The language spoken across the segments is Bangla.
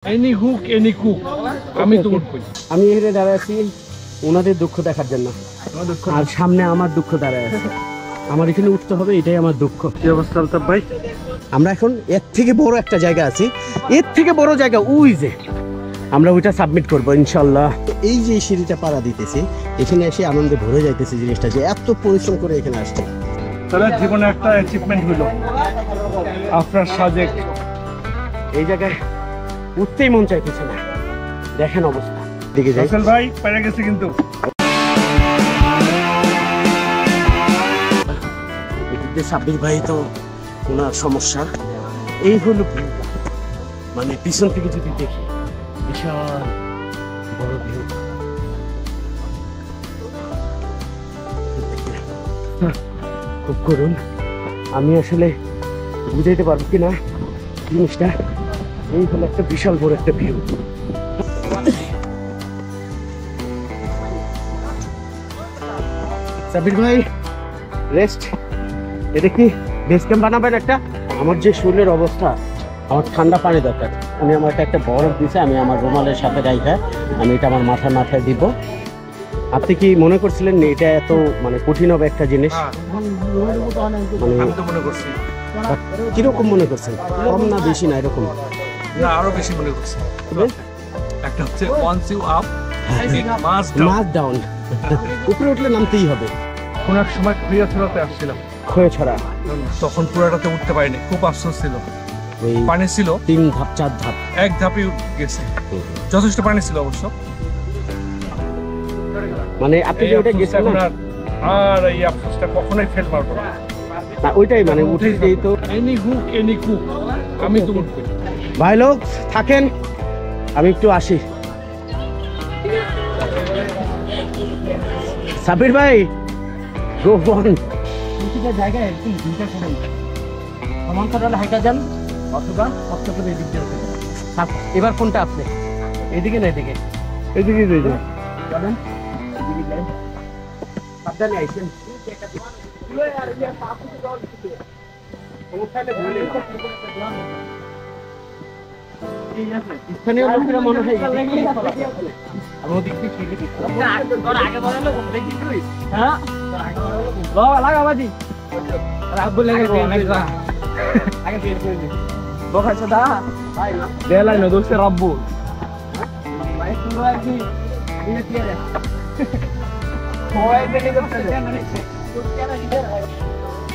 এনি হুক এনি কুক আমি তো উঠবই। আমি এখানে দাঁড়ায় আছি ওনাদের দুঃখ দেখার জন্য, আর সামনে আমার দুঃখ দাঁড়ায় আছে। আমার এখানে উঠতে হবে, এটাই আমার দুঃখ। কি অবস্থা আলতাফ ভাই? আমরা এখন এর থেকে বড় একটা জায়গা আছি, এর থেকে বড় জায়গা ওই যে, আমরা ওইটা সাবমিট করবো ইনশাল্লাহ। এই যে সিঁড়িটা পাড়া দিতেছি, এখানে এসে আনন্দে ভরে যাইতেছে জিনিসটা, যে এত পরিশ্রম করে এখানে আসছে। তাহলে জীবনে একটা অ্যাচিভমেন্ট হলো আপনার সাজেক। এই জায়গায় উঠতেই মন চাইতেছে না, দেখেন অবস্থা। দিকে যাই ভাই পেরে গেছে কিন্তু। সাব্বির ভাই তো ওনার সমস্যা এই হলো, মানে পিছন থেকে যদি দেখি বিশাল বড় ভিউ। খুব করুন, আমি আসলে বুঝাইতে পারবো কিনা জিনিসটা। এই হলো একটা বিশাল বড় একটা ভিউ। সাব্বির ভাই রেস্ট, এটা কি বেস ক্যাম্প বানাবেন একটা? আমার যে শরীরের অবস্থা, আমার ঠান্ডা পানি দরকার। উনি আমার একটা বরফ দিছে, আমি আমার রুমালের সাথে রাইখা আমি এটা আমার মাথায় দিব। আপনি কি মনে করছিলেন এটা এত মানে কঠিন হবে একটা জিনিস? আমি তো মনে করছি। কিরকম মনে করছেন? কম না বেশি না এরকম? না, আরো বেশি মনে করছি। একটা হচ্ছে once you up must down, উপরে উঠলে নামতেই হবে। কোন এক সময় খৈয়াছড়াতে আসছিলাম, খৈয়াছড়া, তখন পুরাটাতে উঠতে পারিনি, খুব আফসোস ছিল। ওই পানি ছিল 3 ধাপ 4 ধাপ, এক ধাপই গেছে, যথেষ্ট পানি ছিল অবশ্য। মানে আপনি যে ওটা গেছেন না, আর এই আফসোসটা কখনোই ফেল মারবো না। না ওইটাই মানে উঠে যেই তো এনি হুক এনি কুক আমি তো উঠবই। ভাই লোক থাকেন, আমি একটু আসি। সাবির ভাই গো অন। প্রতিটা জায়গায় একদম দুইটা করুন, সমান্তরাল হাইটা যান অথবা কষ্ট করে এদিক দিয়ে। এবার কোনটা আপনি, এদিকে না এদিকে? এদিকে যাই যাই চলেন এদিকে যাই, সাবধানে আইসেন। স্থানীয় লোকেরা মনে হয় আমি ওদিক থেকে ফিরে রাব্বু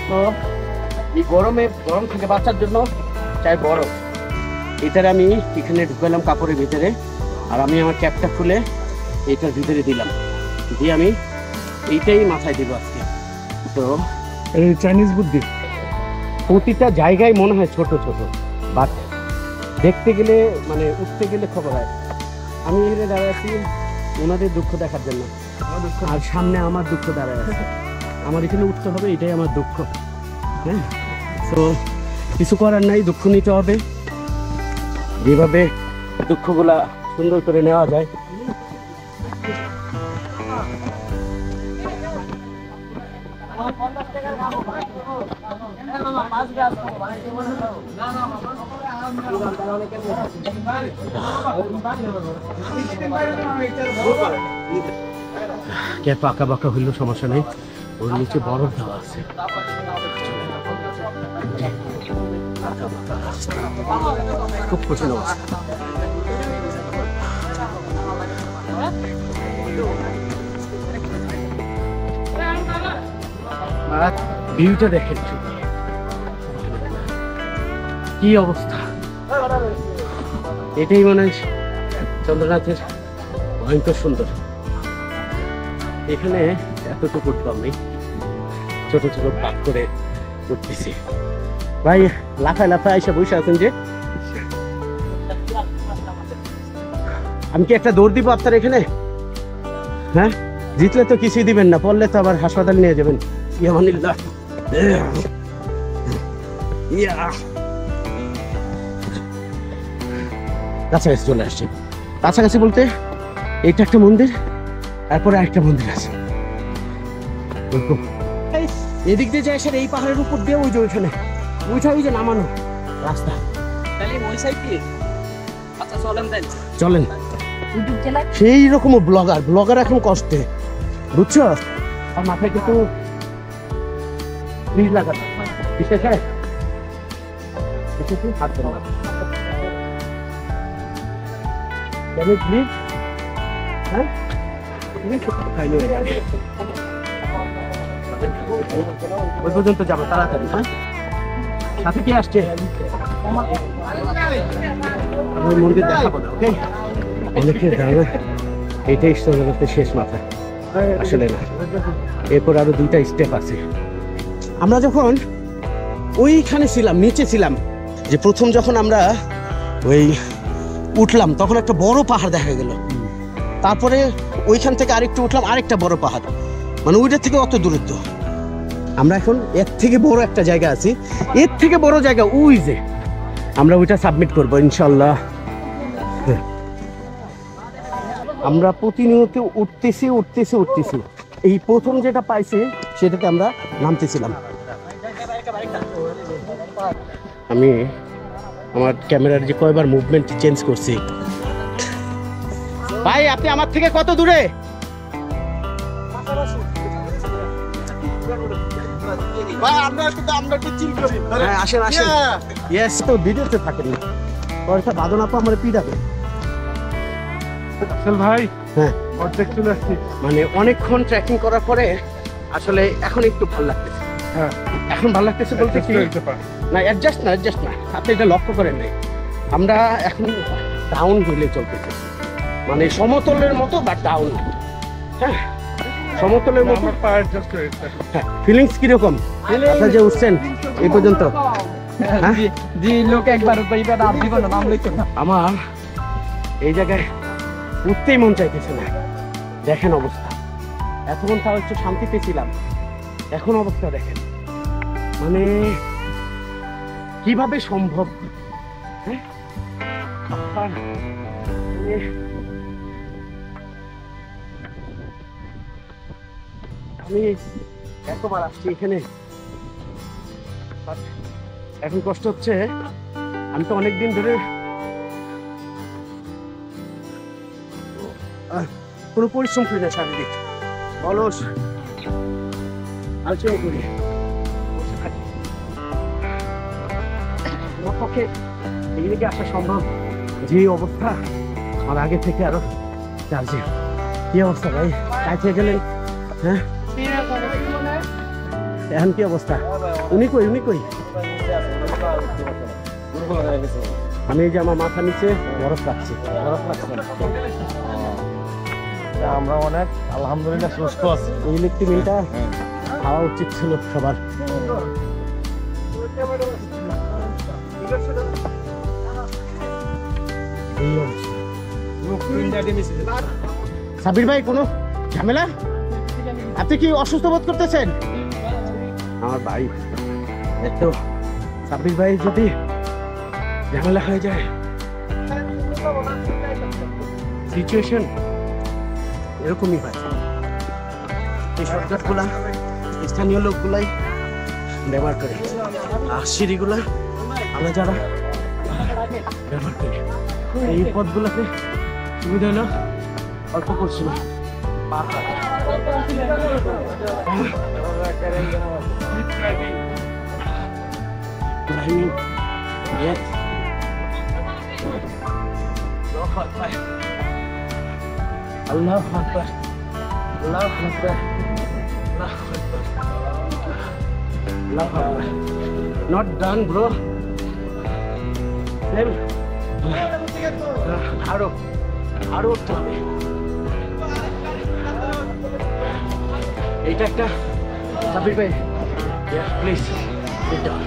তো এই গরম থেকে বাঁচার জন্য চাই বরফ। এটার আমি এখানে ঢুকালাম কাপড়ের ভিতরে, আর আমি আমার ক্যাপটা খুলে এইটার ভিতরে দিলাম, দিয়ে আমি এইটাই মাথায় দিব আজকে। তো এই চাইনিজ বুদ্ধি, প্রতিটা জায়গায় মনে হয় ছোট ছোট, বাট দেখতে গেলে মানে উঠতে গেলে খবর হয়। আমি এখানে দাঁড়ায় আছি ওনাদের দুঃখ দেখার জন্য, আর সামনে আমার দুঃখ দাঁড়ায় আছে। আমার এখানে উঠতে হবে, এটাই আমার দুঃখ। হ্যাঁ, তো কিছু করার নাই, দুঃখ নিতে হবে। যেভাবে দুঃখগুলা সুন্দর করে নেওয়া যায়। ক্যাপ আঁকা বাঁকা হইলেও সমস্যা নেই, ওর নিচে বরফ দেওয়া আছে। খুব কঠিন অবস্থা। ভিউটা দেখেন কি অবস্থা, এটাই মনে হয় চন্দ্রনাথের ভয়ঙ্কর সুন্দর। এখানে এতটুকু উঠলাম নেই, ছোট ছোট ভাগ করে উঠতেছি। ভাই লাফায় লাফায় এসে বসে আছেন যে, আমি কি একটা দৌড় দিব আপনার এখানে? হ্যাঁ, জিতলে তো কিছুই দিবেন না, পড়লে তো আবার হাসপাতাল নিয়ে যাবেন। ইয়ামানিল্লাহ, কাছাকাছি চলে আসছে। কাছাকাছি বলতে এইটা একটা মন্দির, তারপরে আরেকটা মন্দির আছে। এদিক দিয়ে যায় এই পাহাড়ের উপর দিয়ে ওই যে ওইখানে ওই যে নামানো রাস্তা। তাহলে ওই সাইড দিয়ে আচ্ছা চলেন। সেই রকম ব্লগার এখন কষ্টে, বুঝছো? আর মাথায় কিন্তু ফ্রিজ লাগানো, বিশেষ হাত দেবো না। প্লিজ, হ্যাঁ ওই পর্যন্ত যাবো তাড়াতাড়ি। হ্যাঁ, সাথে কি আসছে? আমি মন্দির দেখাবো না, ওকে? অনেকে জানে এইটাই জগতের শেষ মাথা, আসলে না। এরপর আরো 2টা স্টেপ আছে। আমরা যখন ওইখানে ছিলাম, নিচে ছিলাম, যে প্রথম যখন আমরা ওই উঠলাম তখন একটা বড় পাহাড় দেখা গেল। তারপরে ওইখান থেকে আরেকটু উঠলাম, আরেকটা বড় পাহাড়, মানে ওইটার থেকে অত দূরত্ব। আমরা এখন এর থেকে বড় একটা জায়গা আছি, এর থেকে বড় জায়গা ওই যে, আমরা ওইটা সাবমিট করবো ইনশাল্লাহ। আমরা প্রতিনিয়ত উঠতেছি। এই প্রথম যেটা পাইছি সেটাতে আমরা নামতেছিলাম। আমি আমার ক্যামেরার যে কয়বার মুভমেন্ট চেঞ্জ করছি। ভাই, আপনি আমার থেকে কত দূরে? আসেন। ইয়েস, তো ভিডিওতে থাকেন না, কয়েকটা বাদন আপা আমার পিড়াবে। ভাই, হ্যাঁ, অর্ধেক চলে আসছি। মানে অনেকক্ষণ ট্রেকিং করার পরে আসলে এখন একটু ভালো লাগতেছে। হ্যাঁ, এখন ভালো লাগতেছে বলতে কি না, অ্যাডজাস্ট না, আপনি এটা লক্ষ্য করেন নাই। আমরা এখন ডাউন হিলে চলতেছি, মানে সমতলের মতো বা ডাউন। হ্যাঁ, সমতলের মতো। হ্যাঁ, ফিলিংস কিরকম আপনারা যে উঠছেন এই পর্যন্ত? আমার এই জায়গায় উঠতেই মন চাইতেছে না। দেখেন অবস্থা, এতক্ষণ তাও একটু শান্তিতে ছিলাম, এখন অবস্থা দেখেন, মানে কিভাবে সম্ভব? হ্যাঁ, আমি এতবার আসছি এখানে, এখন কষ্ট হচ্ছে। আমি তো অনেকদিন ধরে কোনো পরিশ্রম করি না, শারীরিক অলস আলোচনা করি, বসে থাকি। আমার পক্ষে এইদিকে আসা সম্ভব? যে অবস্থা, আমার আগে থেকে আরো চার্জে। কি অবস্থা ভাই, কাছে গেলেন? হ্যাঁ, এখন কি অবস্থা? উনি কই? আমি এই যে আমার মাথা নিচে বরফ রাখছি। আমরা অনেক আলহামদুলিল্লাহ সুস্থ আছি। এই ইলেকট্রিক মিলটা খাওয়া উচিত ছিল সবার। সাবির ভাই, কোনো ঝামেলা? আপনি কি অসুস্থ বোধ করতেছেন? আমার ভাই, এত সাবির ভাই যদি ঝামেলা হয়ে যায়, সিচুয়েশন এরকমই হয়। এই শর্টকাটগুলা স্থানীয় লোকগুলাই ব্যবহার করে, আর সিঁড়িগুলা আমরা যারা ব্যবহার করি। এই পথগুলোতে সুবিধা হলো অল্প করছি না, আল্লাহ আকবার, আল্লাহ আকবার, আল্লাহ আকবার। Not done, bro. আরো উঠতে হবে। এইটা একটা সাবির ভাই, please sit down.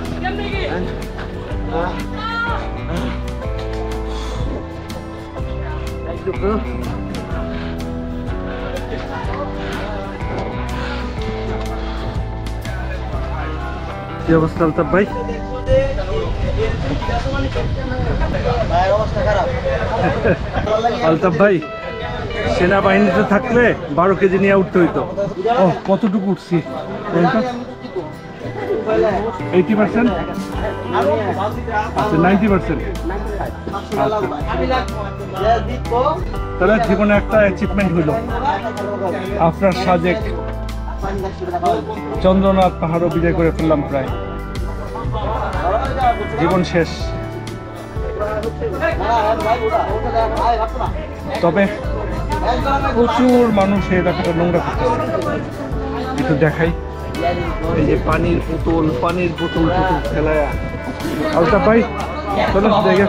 Thank you, bro. কি অবস্থা আলতাফ ভাই? আলতাফ ভাই, সেনাবাহিনীতে থাকলে 12 কেজি নিয়ে উঠতে হইতো। ও, কতটুকু উঠছি? 80%? আচ্ছা 90%। তাহলে জীবনে একটা অ্যাচিভমেন্ট হলো, আপনার সাজেক চন্দ্রনাথ পাহাড়ও বিজয় করে ফেললাম প্রায়। জীবন শেষ। তবে প্রচুর মানুষ এই এলাকাটা নোংরা করতেছে। একটু দেখাই, এই যে পানির বোতল ফেলায়। আলতা ভাই চলো দেখে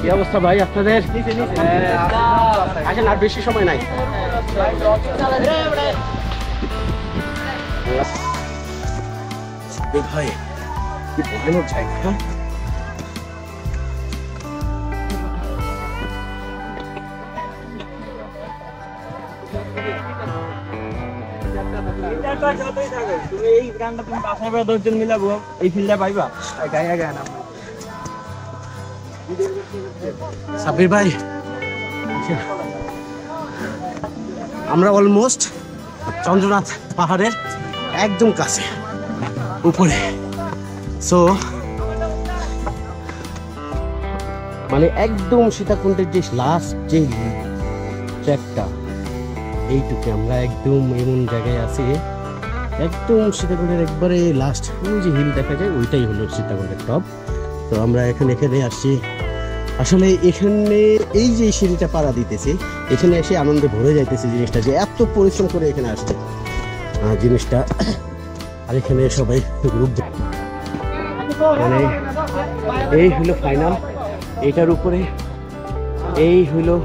কি অবস্থা ভাই আপনাদের? আসেন, আর বেশি সময় নাই। ভাই কি ভয়ানক জায়গা। হ্যাঁ, এই গানটা তুমি বাসায় 10 জন মিলাবো, এই ফিল্ডে পাইবা গায়া গায় না। সাব্বির ভাই, আমরা অলমোস্ট চন্দ্রনাথ পাহাড়ের একদম কাছে, উপরে। সো মানে একদম সীতাকুণ্ডের যে লাস্ট যে ট্র্যাকটা, এইটুকু আমরা একদম এমন জায়গায় আছি, একদম সীতাকুণ্ডের একবারে লাস্ট ওই যে হিল দেখা যায়, ওইটাই হলো সীতাকুণ্ডের টপ। তো আমরা এখানে আসছি। আসলে এখানে এই যে সিঁড়িটা পাড়া দিতেছি, এখানে এসে আনন্দে ভরে যাইতেছে জিনিসটা, যে এত পরিশ্রম করে এখানে আসছে জিনিসটা। আর এখানে সবাই গ্রুপ, মানে এই হলো ফাইনাল। এটার উপরে এই হলো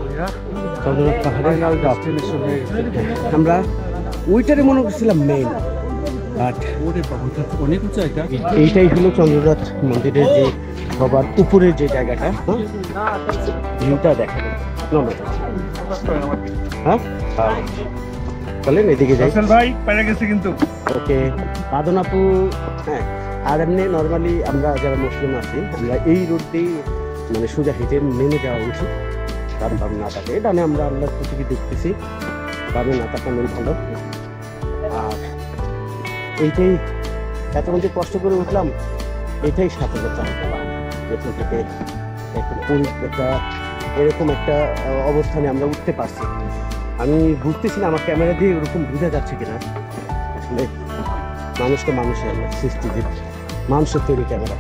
চন্দ্রনাথ পাহাড়ের টপ। আমরা ওইটারে মনে করছিলাম মেইন, বাট অনেক উঁচু এটা। এইটাই হলো চন্দ্রনাথ মন্দিরের যে সবার উপরের যে জায়গাটা, ভিউটা দেখেন। হ্যাঁ, বলেন এদিকে যাই ভাই, পেরে গেছে কিন্তু। ওকে বাদনাপু। হ্যাঁ, আর এমনি নর্মালি আমরা যারা মুসলিম আছি, আমরা এই রোড দিয়ে মানে সোজা হেঁটে নেমে যাওয়া উচিত, কারণ বামে না থাকে। ডানে আমরা আল্লাহর প্রতিকে দেখতেছি, বামে না তাকানোই ভালো। আর এইটাই এতক্ষণ যে কষ্ট করে উঠলাম, এটাই সাফল্যতা। এখান থেকে একটা এরকম একটা অবস্থানে আমরা উঠতে পারছি। আমি বুঝতেছি না আমার ক্যামেরা দিয়ে ওরকম বোঝা যাচ্ছে কিনা। আসলে মানুষ তো মানুষের সৃষ্টি, মানুষের তৈরি ক্যামেরা।